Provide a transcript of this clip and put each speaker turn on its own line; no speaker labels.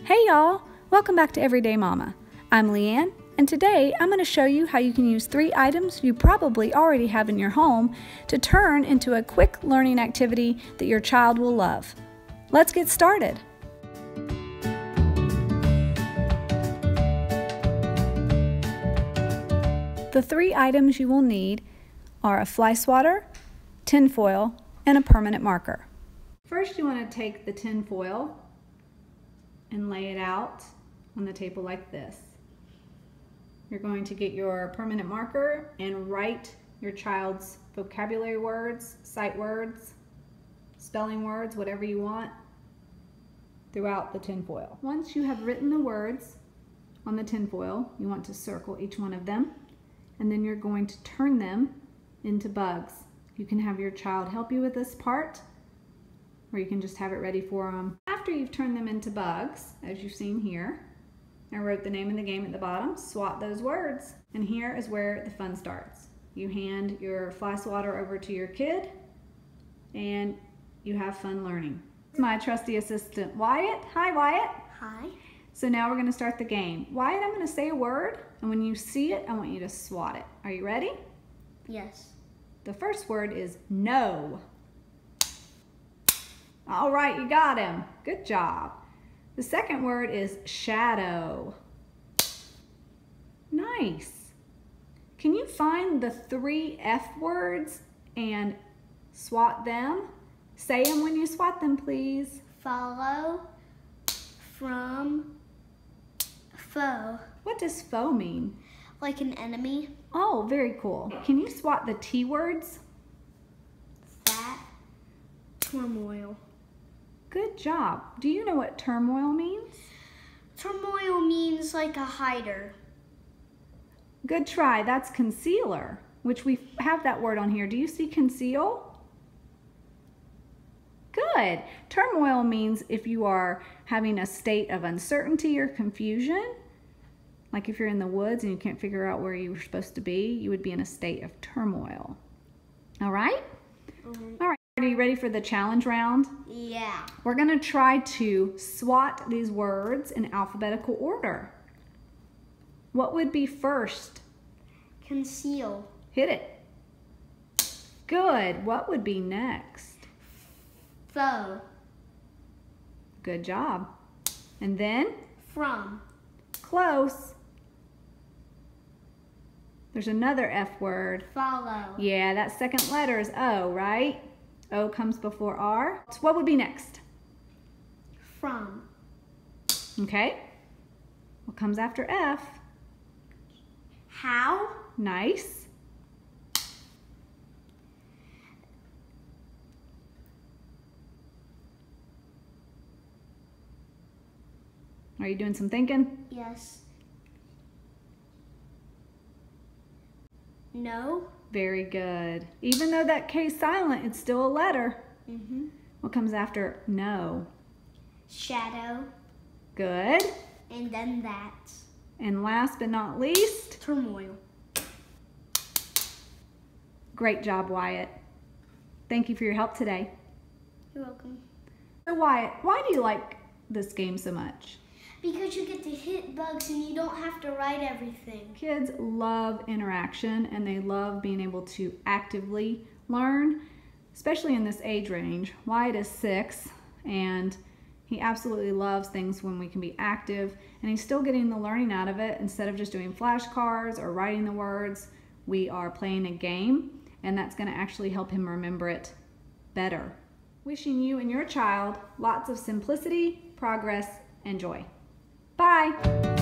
Hey y'all, welcome back to Everyday Mama. I'm Leanne, and today I'm going to show you how you can use 3 items you probably already have in your home to turn into a quick learning activity that your child will love. Let's get started. The 3 items you will need are a fly swatter, tin foil, and a permanent marker. First, you want to take the tin foil and lay it out on the table like this. You're going to get your permanent marker and write your child's vocabulary words, sight words, spelling words, whatever you want, throughout the tin foil. Once you have written the words on the tin foil, you want to circle each one of them, and then you're going to turn them into bugs. You can have your child help you with this part, or you can just have it ready for them. After you've turned them into bugs, as you've seen here, I wrote the name of the game at the bottom, swat those words. And here is where the fun starts. You hand your fly swatter over to your kid, and you have fun learning. My trusty assistant, Wyatt. Hi, Wyatt.
Hi.
So now we're gonna start the game. Wyatt, I'm gonna say a word, and when you see it, I want you to swat it. Are you ready?
Yes.
The first word is no. All right, you got him. Good job. The second word is shadow. Nice. Can you find the 3 F words and swat them? Say them when you swat them, please.
Follow, from, foe.
What does foe mean?
Like an enemy.
Oh, very cool. Can you swat the T words?
That, turmoil.
Good job. Do you know what turmoil means?
Turmoil means like a hider.
Good try. That's concealer, which we have that word on here. Do you see conceal? Good. Turmoil means if you are having a state of uncertainty or confusion, like if you're in the woods and you can't figure out where you were supposed to be, you would be in a state of turmoil. All right? All right. Are you ready for the challenge round?
Yeah.
We're going to try to swat these words in alphabetical order. What would be first?
Conceal.
Hit it. Good. What would be next?
Foe.
Good job. And then?
From.
Close. There's another F word.
Follow.
Yeah, that second letter is O, right? O comes before R. So what would be next?
From.
Okay. What comes after F?
How.
Nice. Are you doing some thinking?
Yes. No.
Very good. Even though that K is silent, it's still a letter.
Mm-hmm.
What comes after no?
Shadow.
Good.
And then that.
And last but not least,
Turmoil.
great job, Wyatt. Thank you for your help today.
You're welcome.
So Wyatt, why do you like this game so much?
Because you get to hit bugs and you don't have to write everything.
Kids love interaction and they love being able to actively learn, especially in this age range. Wyatt is 6 and he absolutely loves things when we can be active, and he's still getting the learning out of it. Instead of just doing flashcards or writing the words, we are playing a game, and that's going to actually help him remember it better. Wishing you and your child lots of simplicity, progress, and joy. Bye.